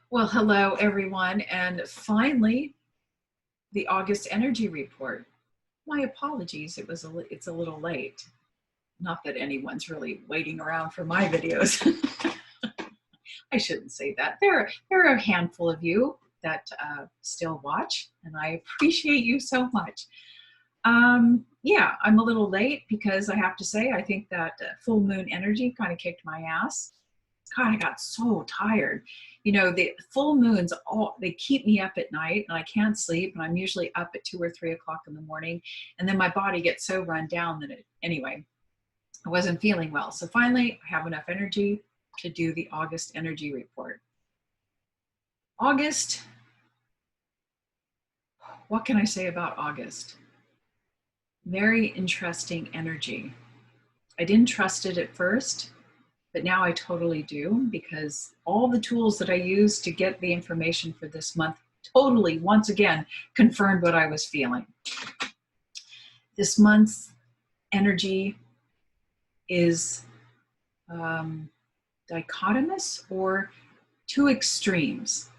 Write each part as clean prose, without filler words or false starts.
Well, hello everyone, and finally, the August energy report. My apologies, it's a little late. Not that anyone's really waiting around for my videos. I shouldn't say that. There are a handful of you that still watch, and I appreciate you so much. Yeah, I'm a little late because I have to say I think that full moon energy kind of kicked my ass. God, I got so tired. You know, the full moons, they keep me up at night and I can't sleep. And I'm usually up at 2 or 3 o'clock in the morning. And then my body gets so run down that anyway, I wasn't feeling well. So finally, I have enough energy to do the August energy report. August, what can I say about August? Very interesting energy. I didn't trust it at first, but now I totally do, because all the tools that I used to get the information for this month totally, once again, confirmed what I was feeling. This month's energy is dichotomous, or two extremes.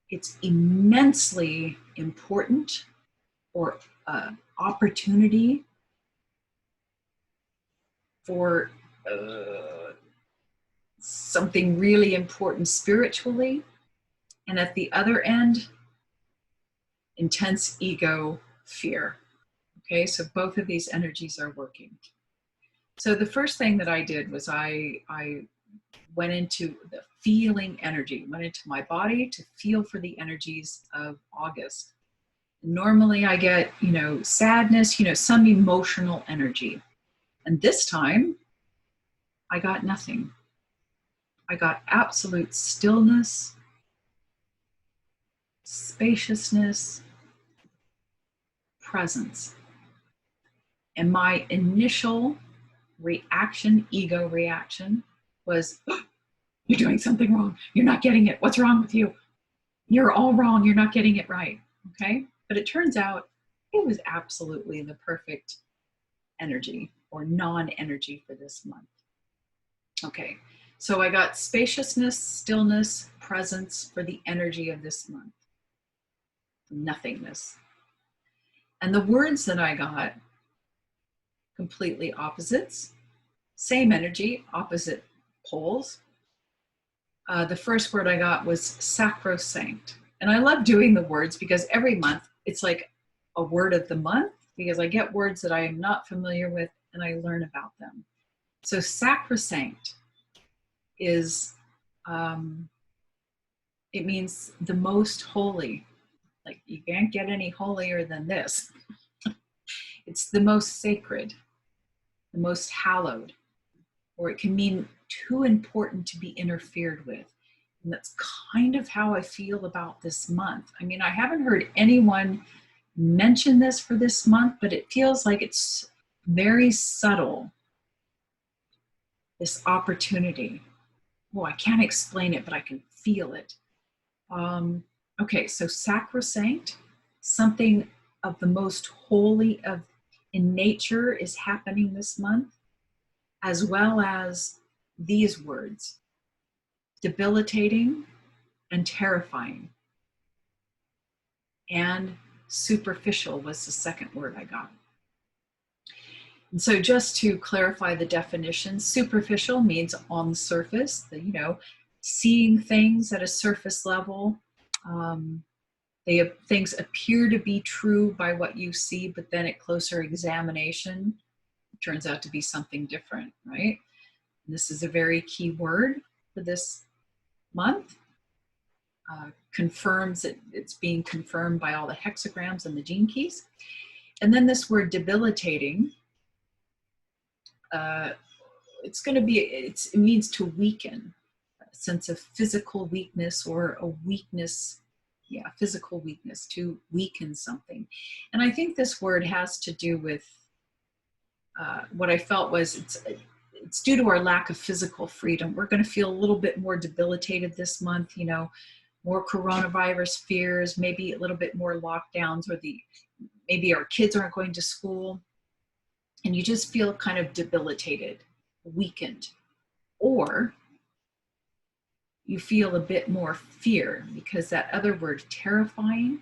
It's immensely important, or opportunity for something really important spiritually. And at the other end, intense ego, fear. Okay, so both of these energies are working. So the first thing that I did was I went into the feeling energy, went into my body to feel for the energies of August. Normally I get, sadness, some emotional energy. And this time I got nothing. I got absolute stillness, spaciousness, presence. And my initial reaction, ego reaction, was, oh, you're doing something wrong. You're not getting it. What's wrong with you? You're all wrong. You're not getting it right. Okay. But it turns out it was absolutely the perfect energy or non-energy for this month. Okay. So I got spaciousness, stillness, presence for the energy of this month. Nothingness. And the words that I got, completely opposites, same energy, opposite poles. The first word I got was sacrosanct. And I love doing the words because every month it's like a word of the month, because I get words that I am not familiar with and I learn about them. So sacrosanct is, it means the most holy. Like, you can't get any holier than this. It's the most sacred, the most hallowed, or it can mean too important to be interfered with. And that's kind of how I feel about this month. I mean, I haven't heard anyone mention this for this month, but it feels like it's very subtle, this opportunity. Oh, I can't explain it, but I can feel it. Okay, so sacrosanct, something of the most holy in nature is happening this month, as well as these words: debilitating and terrifying. And superficial was the second word I got. And so just to clarify the definition, superficial means on the surface, seeing things at a surface level. Things appear to be true by what you see, but then at closer examination, it turns out to be something different, right? And this is a very key word for this month. Confirms that it's being confirmed by all the hexagrams and the gene keys. And then this word debilitating, it means to weaken, a sense of physical weakness, or a weakness, physical weakness, to weaken something. And I think this word has to do with what I felt was it's due to our lack of physical freedom. We're going to feel a little bit more debilitated this month, more coronavirus fears, maybe a little bit more lockdowns, or maybe our kids aren't going to school, and you just feel kind of debilitated, weakened. Or you feel a bit more fear, because that other word, terrifying,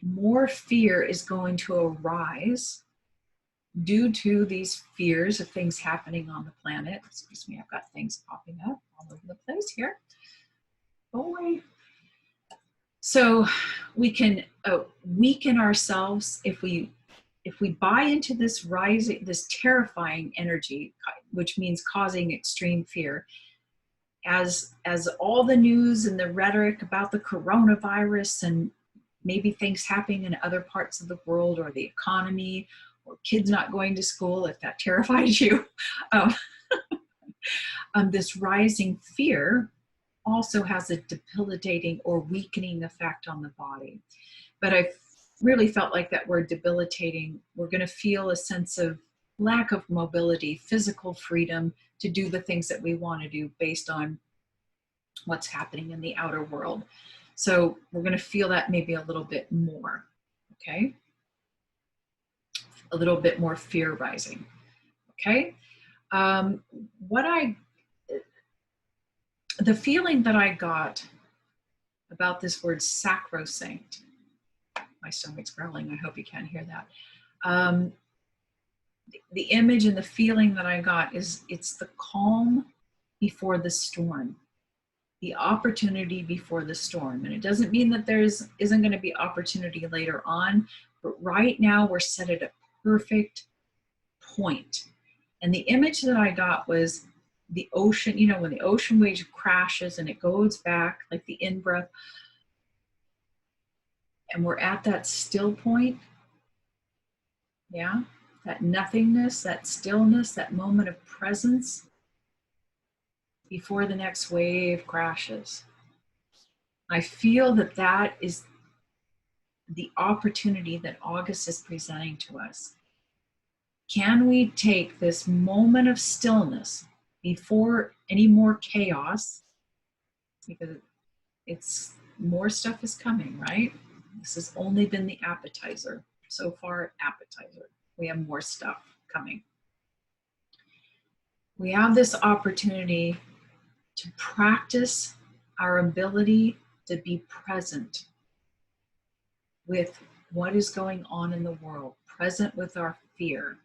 more fear is going to arise due to these fears of things happening on the planet. Excuse me, I've got things popping up all over the place here. Go away. So we can weaken ourselves if we buy into this rising, this terrifying energy, which means causing extreme fear. As all the news and the rhetoric about the coronavirus and maybe things happening in other parts of the world, or the economy, or kids not going to school, if that terrifies you, this rising fear also has a debilitating or weakening effect on the body. But I really felt like that word debilitating, we're going to feel a sense of lack of mobility, physical freedom to do the things that we want to do based on what's happening in the outer world. So we're going to feel that maybe a little bit more, okay? A little bit more fear rising, okay? The feeling that I got about this word sacrosanct, my stomach's growling, I hope you can't hear that. The image and the feeling that I got is it's the calm before the storm, the opportunity before the storm. And it doesn't mean that there isn't going to be opportunity later on, but right now we're set at a perfect point. And the image that I got was the ocean, you know, when the ocean wave crashes and it goes back, like the in-breath, and we're at that still point, yeah, that nothingness, that stillness, that moment of presence before the next wave crashes. I feel that that is the opportunity that August is presenting to us. Can we take this moment of stillness before any more chaos, because it's more stuff is coming, right? This has only been the appetizer. So far, appetizer. We have more stuff coming. We have this opportunity to practice our ability to be present with what is going on in the world, present with our fear.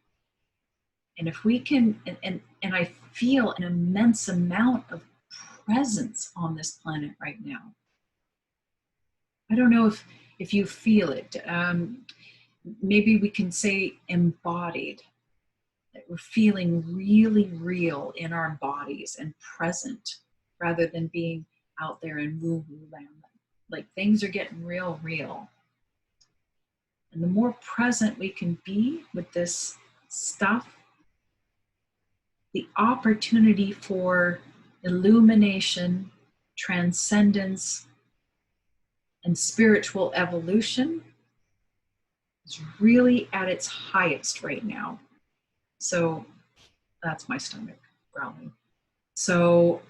And if we can, and I feel an immense amount of presence on this planet right now. I don't know if you feel it. Maybe we can say embodied, that we're feeling really real in our bodies and present, rather than being out there in woo-woo land. Like things are getting real. And the more present we can be with this stuff, the opportunity for illumination, transcendence, and spiritual evolution is really at its highest right now. So that's my stomach growling. So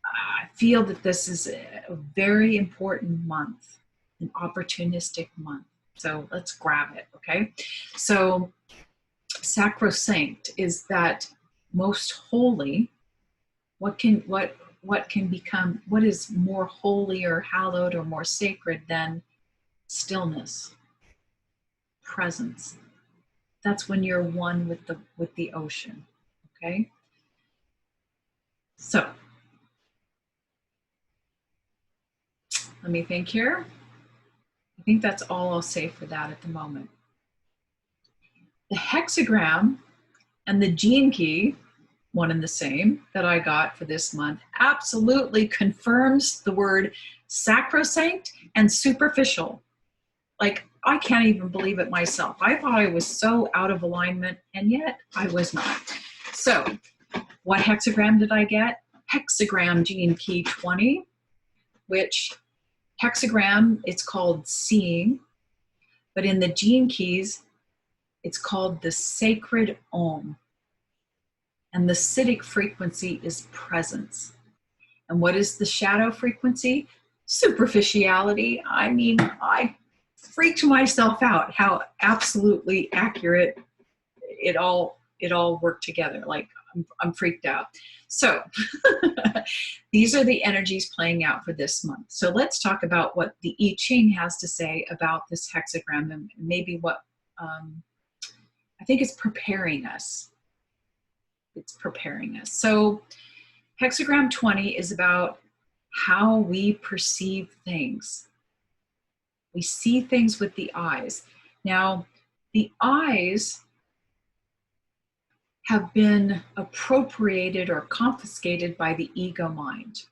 I feel that this is a very important month, an opportunistic month. So let's grab it, okay? So sacrosanct is that most holy. What can become, what is more holy or hallowed or more sacred than stillness, presence? That's when you're one with the ocean, okay? So let me think here. I think that's all I'll say for that at the moment. The hexagram and the gene key, one and the same, that I got for this month absolutely confirms the word sacrosanct and superficial. Like, I can't even believe it myself. I thought I was so out of alignment, and yet I was not. So what hexagram did I get? Hexagram gene key 20, which hexagram, it's called seeing, but in the gene keys, it's called the sacred Om. And the Siddhic frequency is presence. And what is the shadow frequency? Superficiality. I mean, I freaked myself out how absolutely accurate it all worked together. Like, I'm freaked out. So these are the energies playing out for this month. So let's talk about what the I Ching has to say about this hexagram, and maybe what I think it's preparing us. It's preparing us. So hexagram 20 is about how we perceive things. We see things with the eyes. Now, the eyes have been appropriated or confiscated by the ego mind.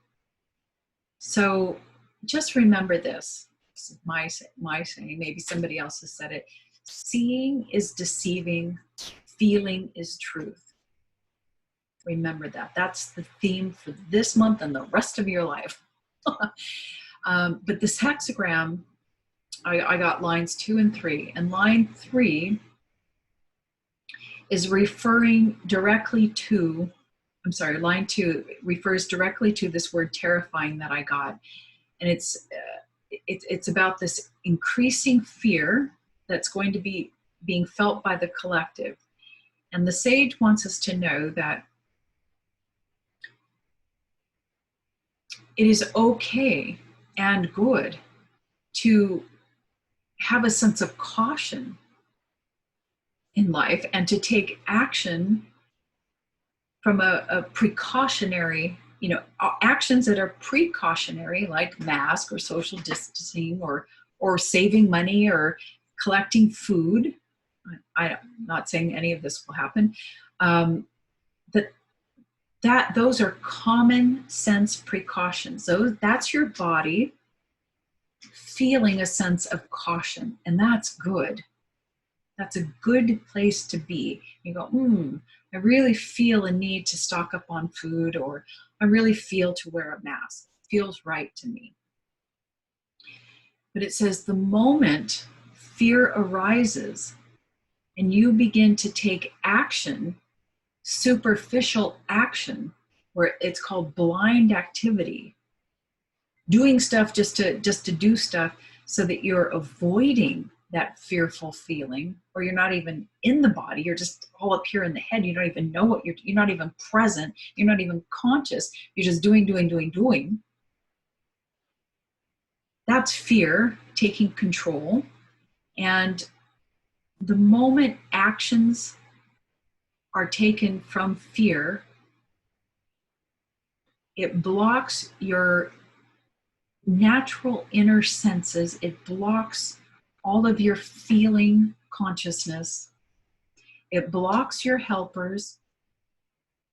So just remember this. This is my saying, maybe somebody else has said it. Seeing is deceiving, feeling is truth. Remember that. That's the theme for this month and the rest of your life. But this hexagram, I got lines 2 and 3. And line 3 is referring directly to, I'm sorry, line 2 refers directly to this word terrifying that I got. And it's about this increasing fear that's going to be being felt by the collective. And the sage wants us to know that it is okay and good to have a sense of caution in life and to take action from a precautionary, actions that are precautionary, like mask or social distancing or saving money or collecting food. I'm not saying any of this will happen. Those are common sense precautions. That's your body feeling a sense of caution, and that's good. That's a good place to be. You go, I really feel a need to stock up on food, or I really feel to wear a mask. It feels right to me. But it says the moment fear arises and you begin to take action, superficial action, where it's called blind activity, doing stuff just to do stuff so that you're avoiding that fearful feeling, or you're not even in the body, you're just all up here in the head. You don't even know what you're not even present, you're not even conscious, you're just doing. That's fear taking control. And the moment actions are taken from fear, it blocks your natural inner senses. It blocks all of your feeling consciousness. It blocks your helpers,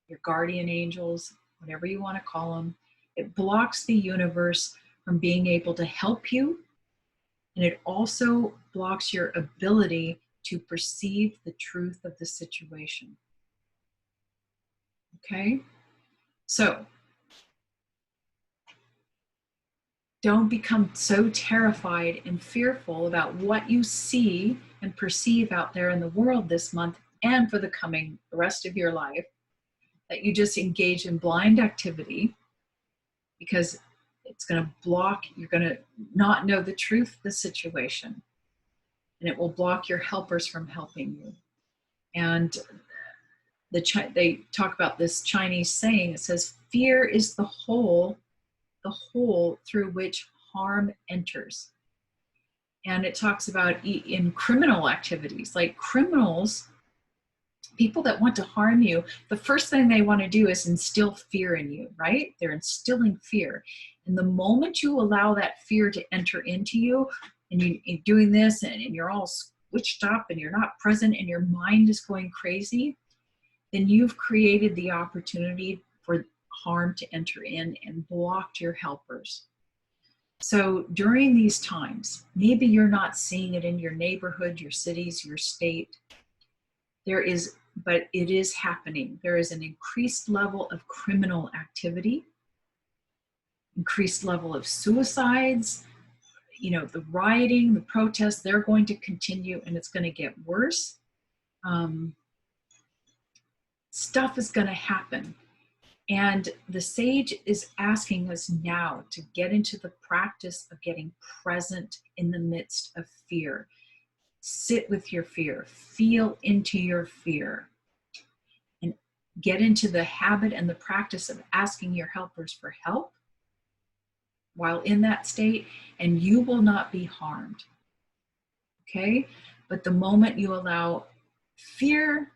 your guardian angels, whatever you want to call them. It blocks the universe from being able to help you. And it also blocks your ability to perceive the truth of the situation. Okay? So, don't become so terrified and fearful about what you see and perceive out there in the world this month and for the rest of your life, that you just engage in blind activity, because it's going to block, you're going to not know the truth of the situation, and it will block your helpers from helping you. And they talk about this Chinese saying. It says, fear is the hole through which harm enters. And it talks about in criminal activities, like criminals, people that want to harm you, the first thing they want to do is instill fear in you, right? They're instilling fear. And the moment you allow that fear to enter into you, and you're doing this, and you're all switched up, and you're not present, and your mind is going crazy, then you've created the opportunity for harm to enter in and blocked your helpers. So during these times, maybe you're not seeing it in your neighborhood, your cities, your state. But it is happening. There is an increased level of criminal activity, increased level of suicides, the rioting, the protests, they're going to continue, and it's going to get worse. Stuff is going to happen. And the sage is asking us now to get into the practice of getting present in the midst of fear. Sit with your fear, feel into your fear, and get into the habit and the practice of asking your helpers for help while in that state, and you will not be harmed. Okay? But the moment you allow fear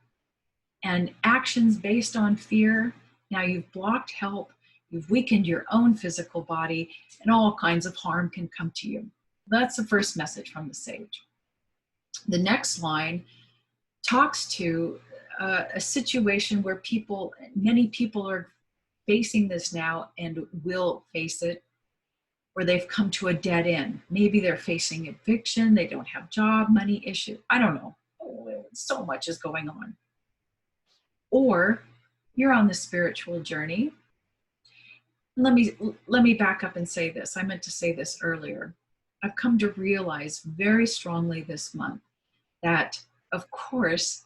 and actions based on fear, now you've blocked help, you've weakened your own physical body, and all kinds of harm can come to you. That's the first message from the sage. The next line talks to a situation where many people are facing this now and will face it, where they've come to a dead end. Maybe they're facing eviction, they don't have job, money issue. I don't know. So much is going on. Or you're on the spiritual journey. Let me back up and say this. I meant to say this earlier. I've come to realize very strongly this month that, of course,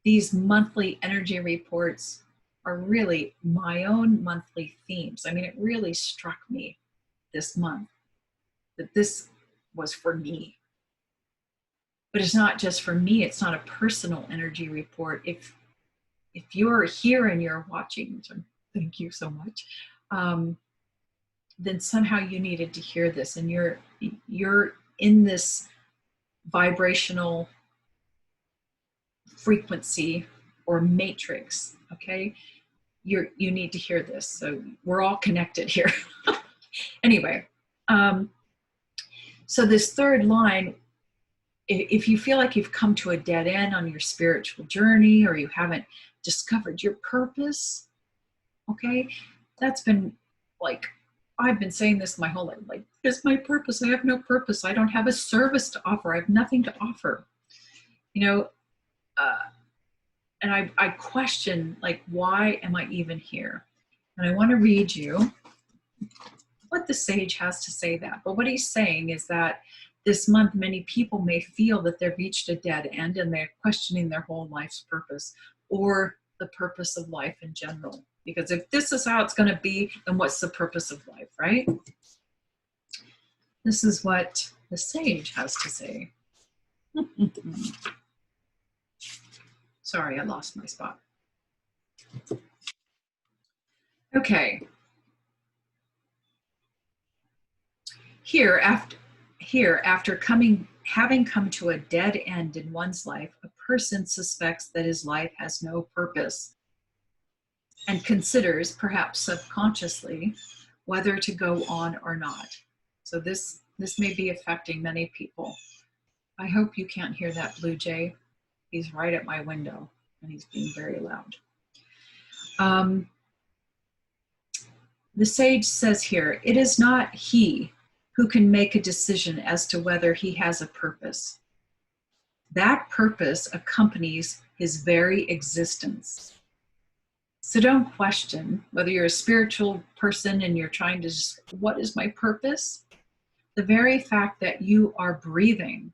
these monthly energy reports are really my own monthly themes. I mean, it really struck me this month that this was for me. But it's not just for me. It's not a personal energy report. If you're here and you're watching, thank you so much, then somehow you needed to hear this, and you're in this vibrational frequency or matrix, okay? You need to hear this. So we're all connected here. Anyway, so this third line, if you feel like you've come to a dead end on your spiritual journey, or you haven't discovered your purpose, okay, that's been like, I've been saying this my whole life, like, it's my purpose. I have no purpose. I don't have a service to offer. I have nothing to offer, you know, and I question, like, why am I even here? And I want to read you what the sage has to say that. But what he's saying is that this month, many people may feel that they've reached a dead end and they're questioning their whole life's purpose, or the purpose of life in general. Because if this is how it's going to be, then what's the purpose of life, right? This is what the sage has to say. Sorry, I lost my spot. Okay. Here, after having come to a dead end in one's life, a person suspects that his life has no purpose and considers, perhaps subconsciously, whether to go on or not. So this may be affecting many people. I hope you can't hear that blue jay. He's right at my window and he's being very loud. The sage says here, it is not he who can make a decision as to whether he has a purpose. That purpose accompanies his very existence. So don't question whether you're a spiritual person and you're trying to just, what is my purpose? The very fact that you are breathing,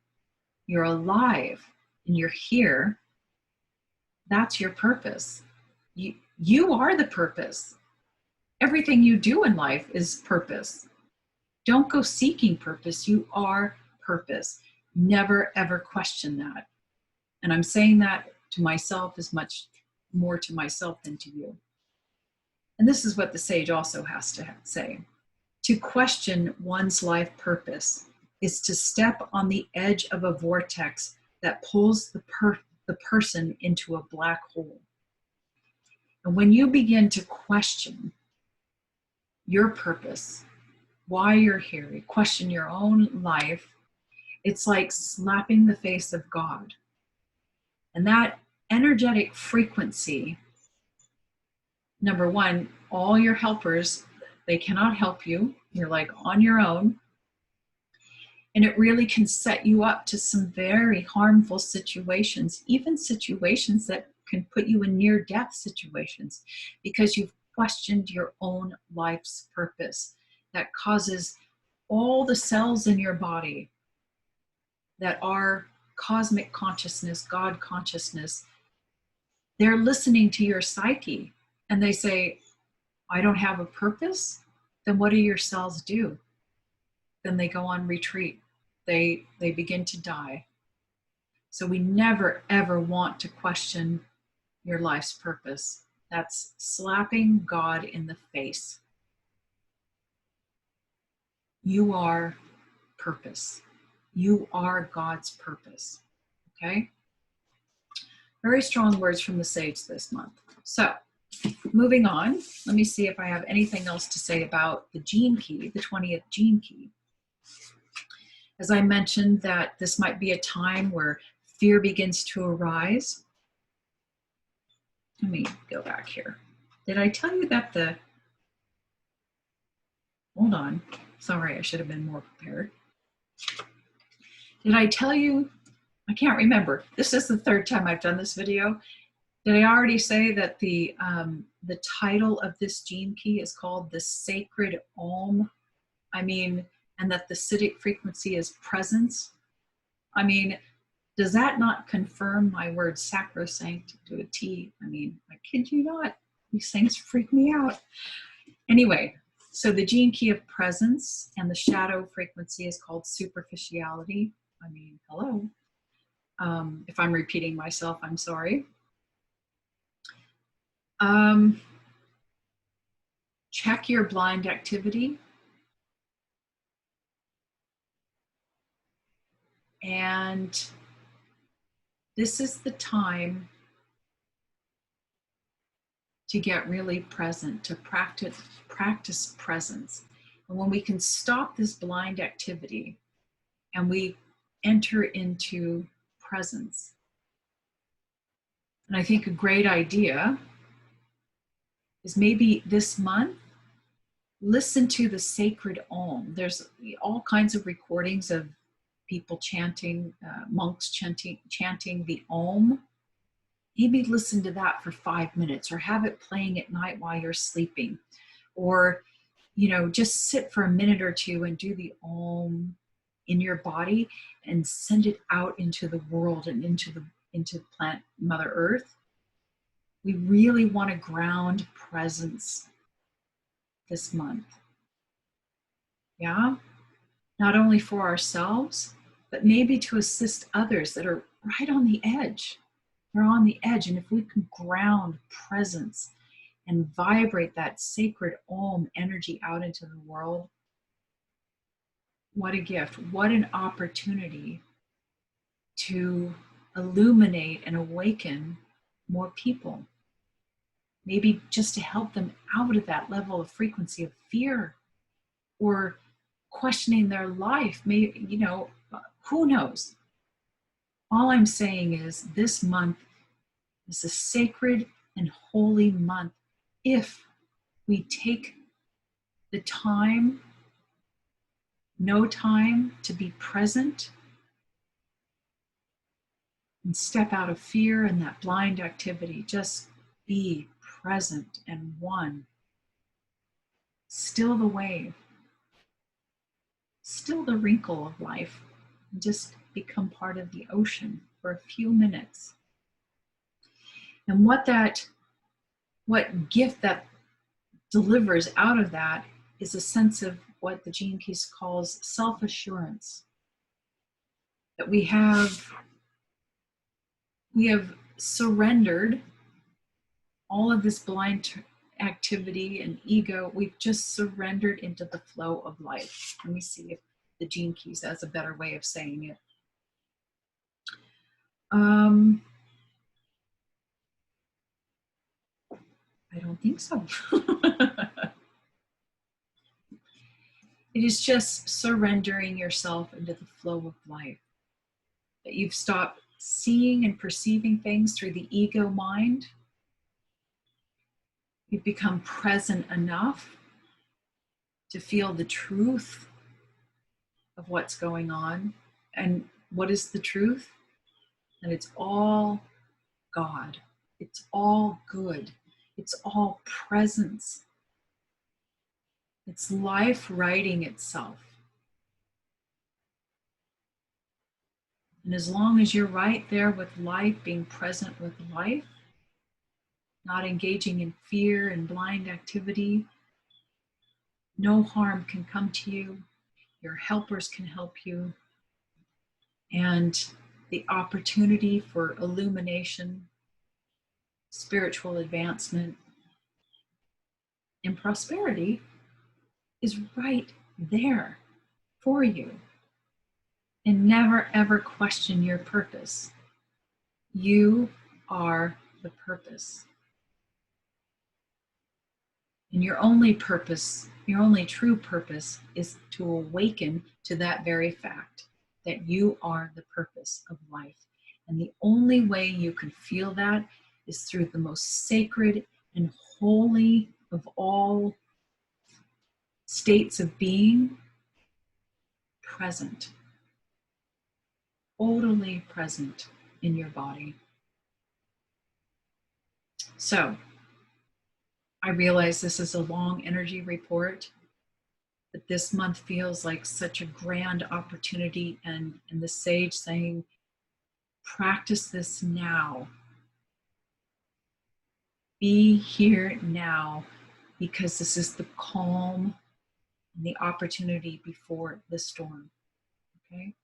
you're alive, and you're here, that's your purpose. You are the purpose. Everything you do in life is purpose. Don't go seeking purpose. You are purpose. Never, ever question that. And I'm saying that to myself as much more to myself than to you. And this is what the sage also has to say. To question one's life purpose is to step on the edge of a vortex that pulls the person into a black hole. And when you begin to question your purpose, why you're here, you question your own life, it's like slapping the face of God. And that energetic frequency, number one, all your helpers, they cannot help you. You're like on your own. And it really can set you up to some very harmful situations, even situations that can put you in near-death situations, because you've questioned your own life's purpose. That causes all the cells in your body that are cosmic consciousness, God consciousness, they're listening to your psyche and they say, I don't have a purpose? Then what do your cells do? Then they go on retreat. They begin to die. So we never, ever want to question your life's purpose. That's slapping God in the face. You are purpose. You are God's purpose. Okay? Very strong words from the sage this month. So, moving on, let me see if I have anything else to say about the gene key, the 20th gene key. As I mentioned, that this might be a time where fear begins to arise. Let me go back here. Did I tell you that hold on. Sorry, I should have been more prepared. Did I tell you, I can't remember. This is the third time I've done this video. Did I already say that the title of this gene key is called the Sacred Om? And that the Siddhic frequency is presence? Does that not confirm my word sacrosanct to a T? I kid you not. These things freak me out. Anyway, so the gene key of presence and the shadow frequency is called superficiality. Hello. If I'm repeating myself, I'm sorry. Check your blind activity. And this is the time to get really present, to practice presence. And when we can stop this blind activity and we enter into presence. And I think a great idea is maybe this month, listen to the sacred Om. There's all kinds of recordings of people chanting, monks chanting the Om. Maybe listen to that for 5 minutes, or have it playing at night while you're sleeping. Or, just sit for a minute or two and do the Om in your body and send it out into the world and into plant Mother Earth. We really want to ground presence this month. Yeah? Not only for ourselves, but maybe to assist others that are right on the edge. They're on the edge. And if we can ground presence and vibrate that sacred Om energy out into the world, what a gift. What an opportunity to illuminate and awaken more people. Maybe just to help them out of that level of frequency of fear or questioning their life. Maybe, who knows? All I'm saying is this month is a sacred and holy month if we take the time, no time to be present and step out of fear and that blind activity. Just be present and one. Still the wave. Still the wrinkle of life. And just become part of the ocean for a few minutes. And what gift that delivers out of that is a sense of what the Gene Keys calls self-assurance. That we have surrendered all of this blind activity and ego. We've just surrendered into the flow of life. Let me see if the Gene Keys has a better way of saying it. I don't think so. It is just surrendering yourself into the flow of life. That you've stopped seeing and perceiving things through the ego mind. You've become present enough to feel the truth of what's going on. And what is the truth? And it's all God. It's all good. It's all presence. It's life writing itself. And as long as you're right there with life, being present with life, not engaging in fear and blind activity, no harm can come to you. Your helpers can help you. And the opportunity for illumination, spiritual advancement And prosperity is right there for you. And never ever question your purpose. You are the purpose. And your only purpose, your only true purpose, is to awaken to that very fact that you are the purpose of life. And the only way you can feel that is through the most sacred and holy of all states of being, present, totally present in your body. So I realize this is a long energy report, but this month feels like such a grand opportunity, and the sage saying, practice this now. Be here now, because this is the calm and the opportunity before the storm. Okay?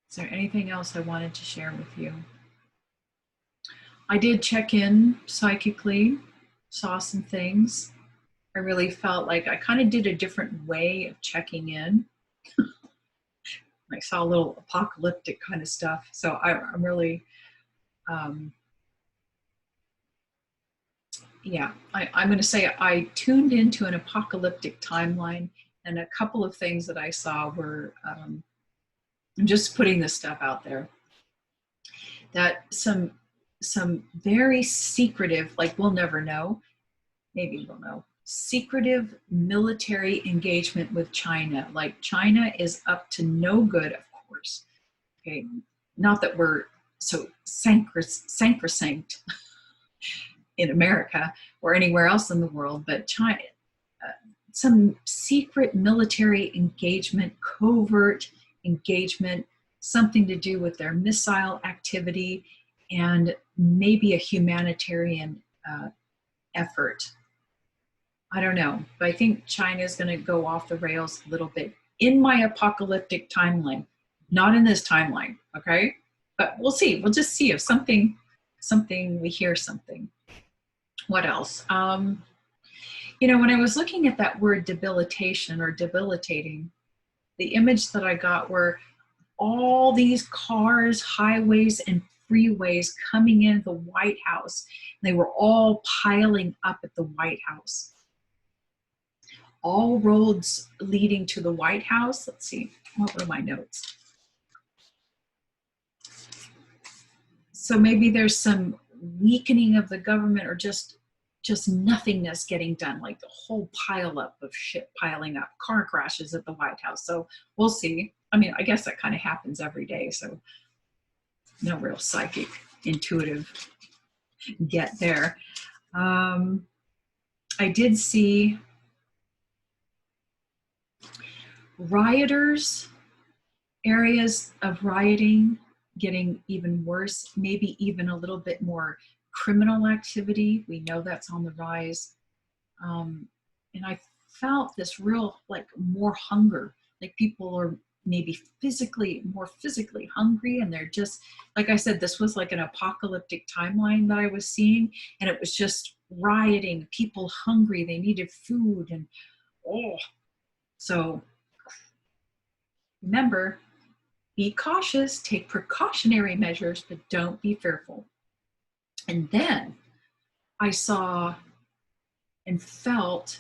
Is there anything else I wanted to share with you? I did check in psychically, saw some things. I really felt like I kind of did a different way of checking in. I saw a little apocalyptic kind of stuff. So I'm really, I'm going to say I tuned into an apocalyptic timeline, and a couple of things that I saw were, I'm just putting this stuff out there, that some very secretive, like we'll never know, maybe we'll know, secretive military engagement with China. Like China is up to no good, of course. Okay, not that we're so sacrosanct in America or anywhere else in the world, but China, some secret military engagement, covert engagement, something to do with their missile activity, and maybe a humanitarian effort. I don't know, but I think China is going to go off the rails a little bit in my apocalyptic timeline, not in this timeline, okay? But we'll see. We'll just see if something we hear something. What else? You know, when I was looking at that word debilitation or debilitating, the image that I got were all these cars, highways, and freeways coming into the White House. They were all piling up at the White House. All roads leading to the White House. Let's see, what were my notes? So maybe there's some weakening of the government, or just nothingness getting done, like the whole pile up of shit piling up, car crashes at the White House. So we'll see. I mean, I guess that kind of happens every day. So no real psychic, intuitive get there. I did see rioters, areas of rioting getting even worse, maybe even a little bit more criminal activity. We know that's on the rise. And I felt this real, like, more hunger, like people are maybe more physically hungry, and they're just, like I said, this was like an apocalyptic timeline that I was seeing, and it was just rioting, people hungry, they needed food, and so remember, be cautious, take precautionary measures, but don't be fearful. And then I saw and felt,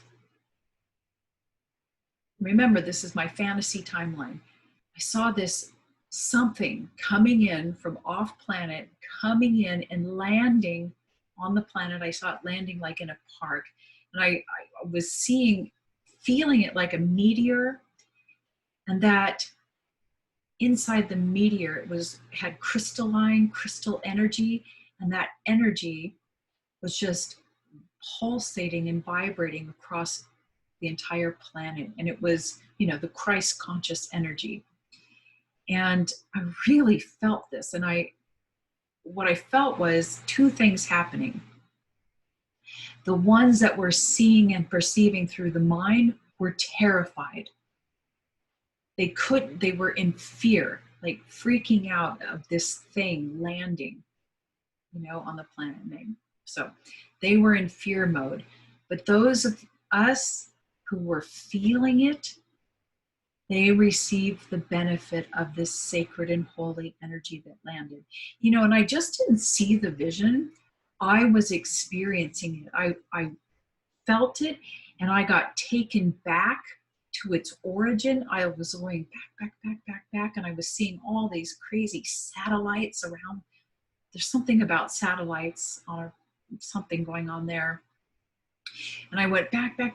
remember, this is my fantasy timeline. I saw this something coming in from off planet, coming in and landing on the planet. I saw it landing like in a park. And I was feeling it like a meteor, and that inside the meteor, it had crystal energy, and that energy was just pulsating and vibrating across the entire planet. And it was, you know, the Christ conscious energy. And I really felt this. And what I felt was two things happening. The ones that were seeing and perceiving through the mind were terrified. They were in fear, like freaking out of this thing landing, you know, on the planet. So they were in fear mode. But those of us who were feeling it, they received the benefit of this sacred and holy energy that landed. And I just didn't see the vision. I was experiencing it. I felt it, and I got taken back to its origin. I was going back, and I was seeing all these crazy satellites around. There's something about satellites or something going on there. And I went back, and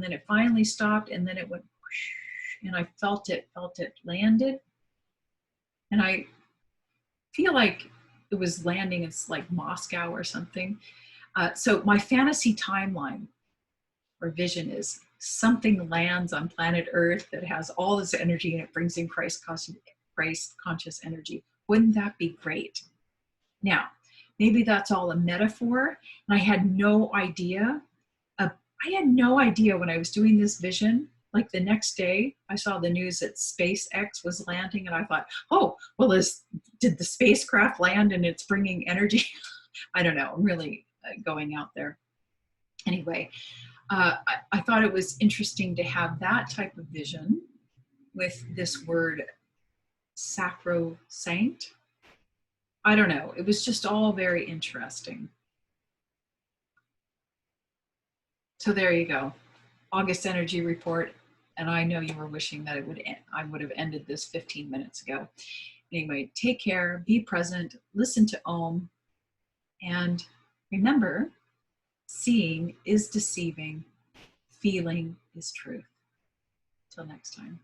then it finally stopped, and then it went, and I felt it landed. And I feel like it was landing, it's like Moscow or something. So my fantasy timeline or vision is something lands on planet Earth that has all this energy and it brings in Christ conscious energy. Wouldn't that be great? Now, maybe that's all a metaphor, and I had no idea. When I was doing this vision. Like the next day, I saw the news that SpaceX was landing, and I thought, oh, well, did the spacecraft land and it's bringing energy? I don't know. I'm really going out there. Anyway, I thought it was interesting to have that type of vision with this word sacrosanct. I don't know. It was just all very interesting. So there you go. August energy report. And I know you were wishing that I would have ended this 15 minutes ago. Anyway, take care, be present, listen to Om, and remember, seeing is deceiving, feeling is truth. Till next time.